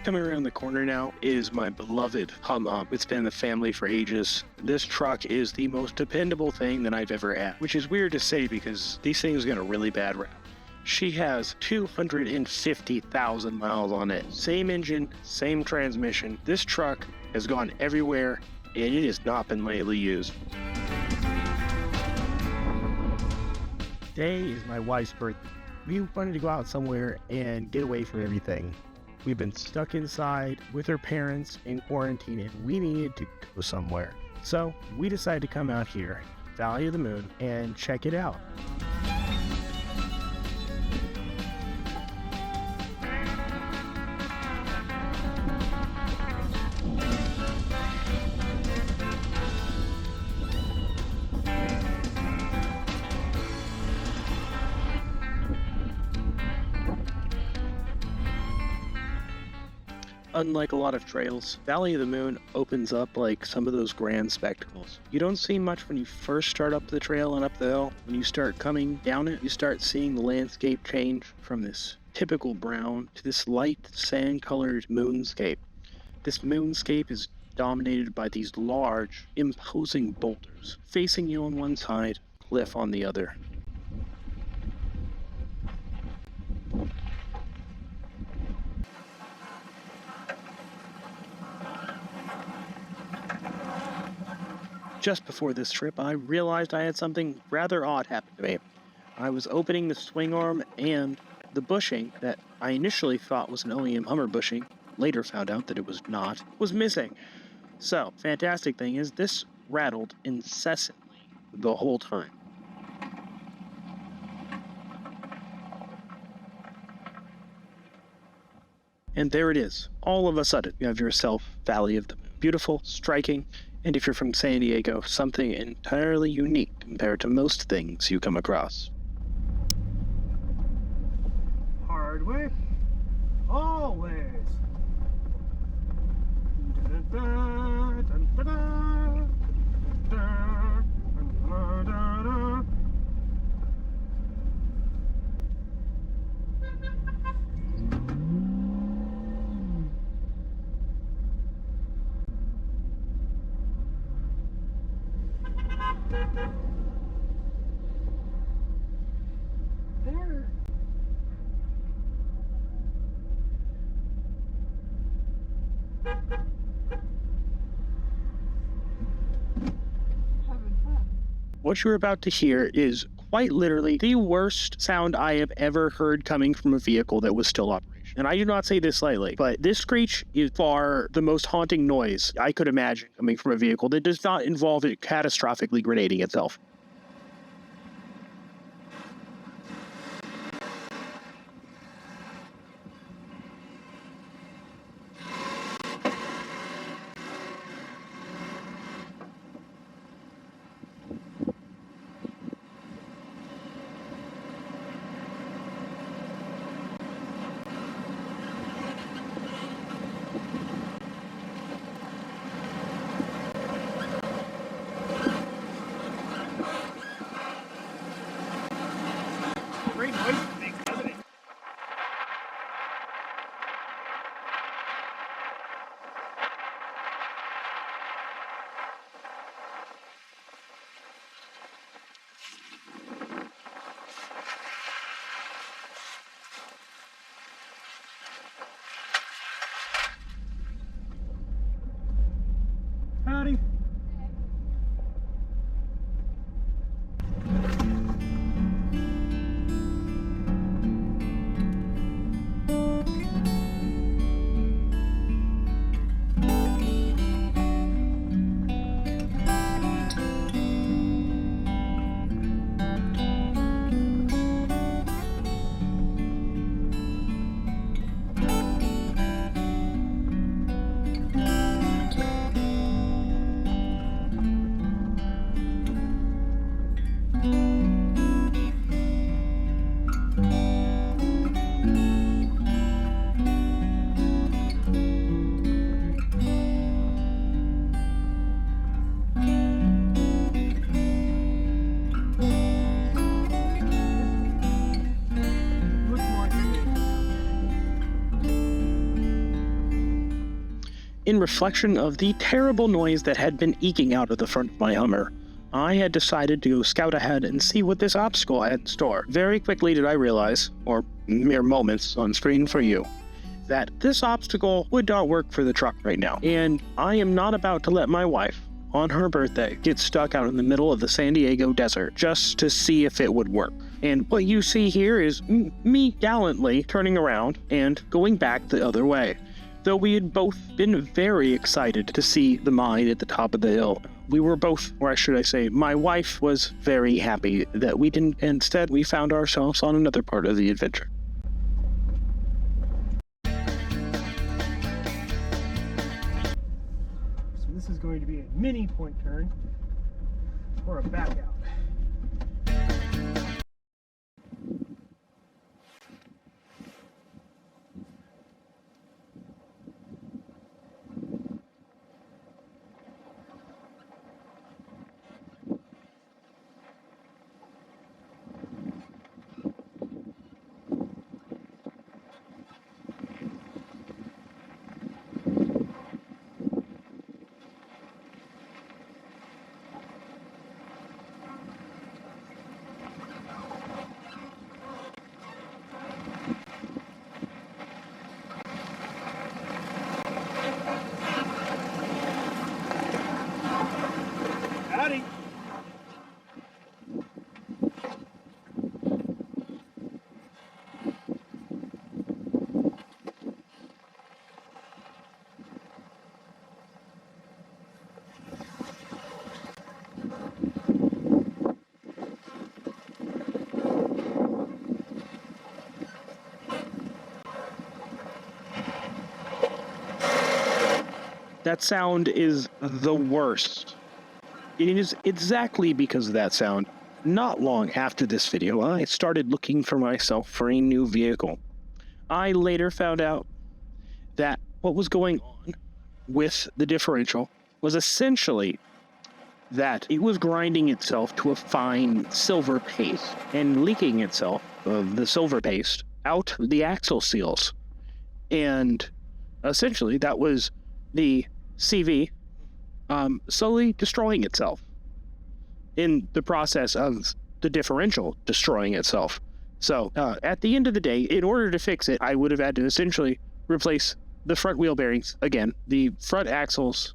Coming around the corner now is my beloved Hum. It's been in the family for ages. This truck is the most dependable thing that I've ever had, which is weird to say because these things get a really bad rap. She has 250,000 miles on it. Same engine, same transmission. This truck has gone everywhere, and it has not been lately used. Today is my wife's birthday. We wanted to go out somewhere and get away from everything. We've been stuck inside with her parents in quarantine, and we needed to go somewhere. So we decided to come out here, Valley of the Moon, and check it out. Unlike a lot of trails, Valley of the Moon opens up like some of those grand spectacles. You don't see much when you first start up the trail and up the hill. When you start coming down it, you start seeing the landscape change from this typical brown to this light sand-colored moonscape. This moonscape is dominated by these large, imposing boulders, facing you on one side, cliff on the other. Just before this trip, I realized I had something rather odd happen to me. I was opening the swing arm, and the bushing that I initially thought was an OEM Hummer bushing, later found out that it was not, was missing. So, fantastic thing is, this rattled incessantly the whole time. And there it is. All of a sudden, you have yourself Valley of the Moon. Beautiful, striking, and if you're from San Diego, something entirely unique compared to most things you come across. Hard way, always. There. Having fun. What you're about to hear is quite literally the worst sound I have ever heard coming from a vehicle that was still operational. And I do not say this lightly, but this screech is far the most haunting noise I could imagine coming from a vehicle that does not involve it catastrophically grenading itself. Great noise thing, doesn't it? Howdy. In reflection of the terrible noise that had been eking out of the front of my Hummer, I had decided to go scout ahead and see what this obstacle had in store. Very quickly did I realize, or mere moments on screen for you, that this obstacle would not work for the truck right now. And I am not about to let my wife, on her birthday, get stuck out in the middle of the San Diego desert just to see if it would work. And what you see here is me gallantly turning around and going back the other way. Though we had both been very excited to see the mine at the top of the hill, we were both, or should I say, my wife was very happy that we didn't. Instead, we found ourselves on another part of the adventure. So this is going to be a mini point turn or a back out. Howdy. That sound is the worst. It is exactly because of that sound. Not long after this video, I started looking for myself for a new vehicle. I later found out that what was going on with the differential was essentially that it was grinding itself to a fine silver paste and leaking itself of the silver paste out the axle seals. And essentially that was the CV slowly destroying itself in the process of the differential destroying itself. So at the end of the day, in order to fix it, I would have had to essentially replace the front wheel bearings again, the front axles,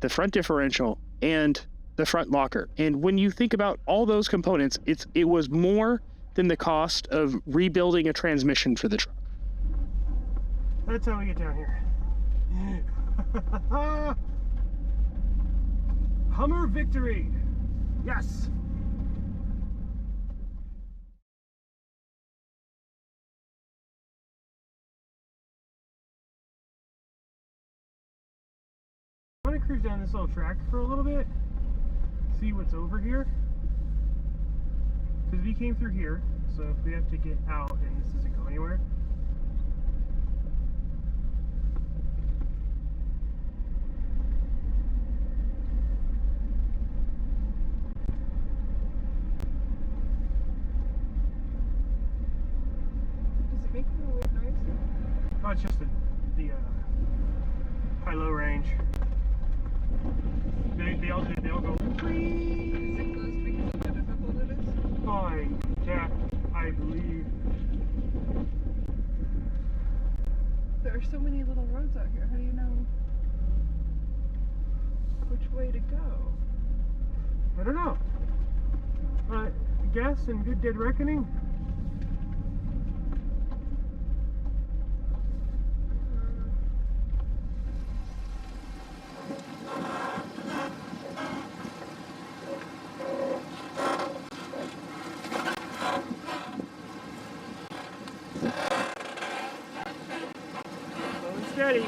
the front differential, and the front locker. And when you think about all those components, it was more than the cost of rebuilding a transmission for the truck. That's how we get down here. Hummer victory! Yes! I want to cruise down this little track for a little bit, see what's over here. Because we came through here, so if we have to get out and this doesn't go anywhere. Oh, it's just the high-low range. They all go. Is it close because of how difficult it is? I believe. There are so many little roads out here. How do you know which way to go? I don't know. Guess and Good Dead Reckoning. Steady.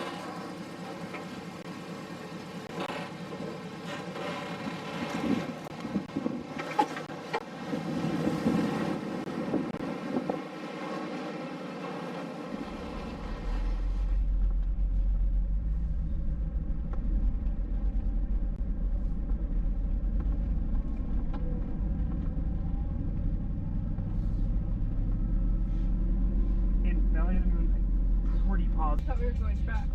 In Valley of the Moon, pretty positive wild. I thought we were going back.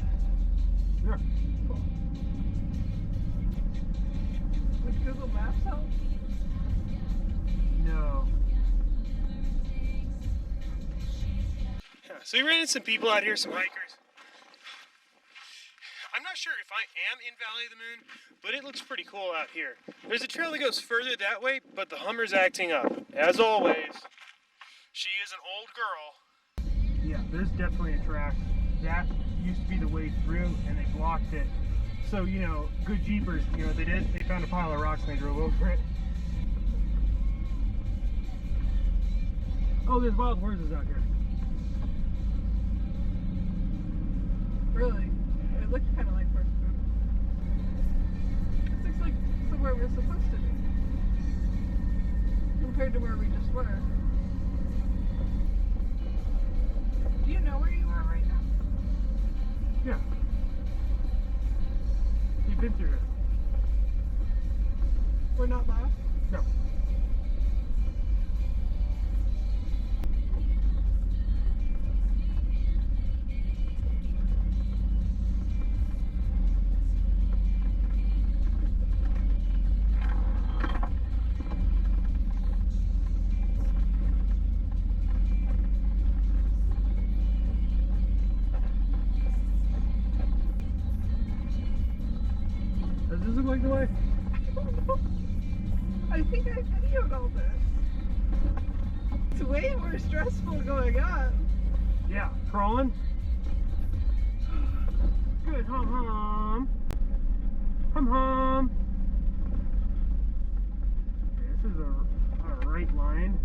Yeah. Cool. Would Google Maps help? No. Yeah, so we ran into some people out here, some hikers. I'm not sure if I am in Valley of the Moon, but it looks pretty cool out here. There's a trail that goes further that way, but the Hummer's acting up. As always, she is an old girl. Yeah, there's definitely a track. That used to be the way through, and they blocked it. So, you know, good jeepers, you know what they did? They found a pile of rocks and they drove over it. Oh, there's wild horses out here. Really? It looked kind of like horse food. This looks like somewhere we're supposed to be. Compared to where we just were. Do you know where you are right now? Yeah. You've been through it. We're not lost? No. Does this look like the way? I think I videoed all this. It's way more stressful going up. Yeah, crawling. Good, hum hum. Hum hum. Okay, this is a right line.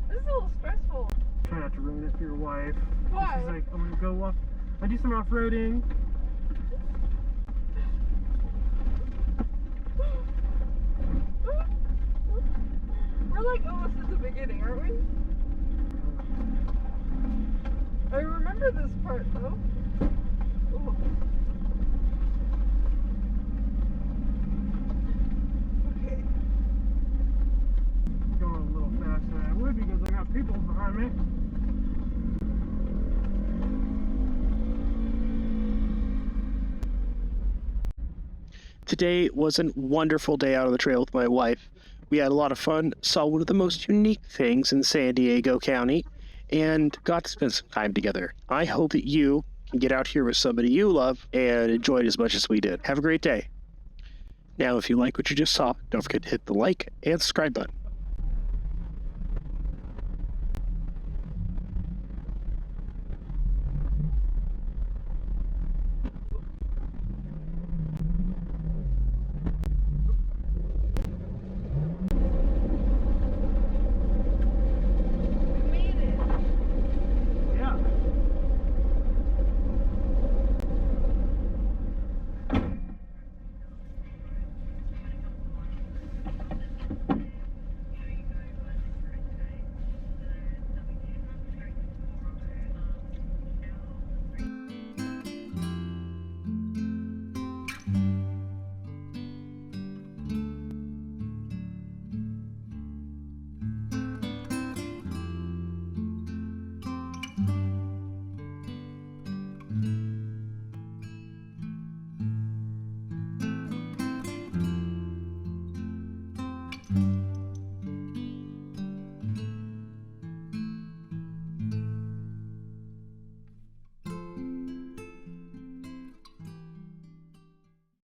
This is a little stressful. Try not to ruin it for your wife. Why? This is like, I'm gonna go up. I do some off-roading. We're like almost at the beginning, aren't we? I remember this part though. Ooh. Okay. Going a little faster than I would because I got people behind me. Today was a wonderful day out on the trail with my wife. We had a lot of fun, saw one of the most unique things in San Diego County, and got to spend some time together. I hope that you can get out here with somebody you love and enjoy it as much as we did. Have a great day. Now, if you like what you just saw, don't forget to hit the like and subscribe button.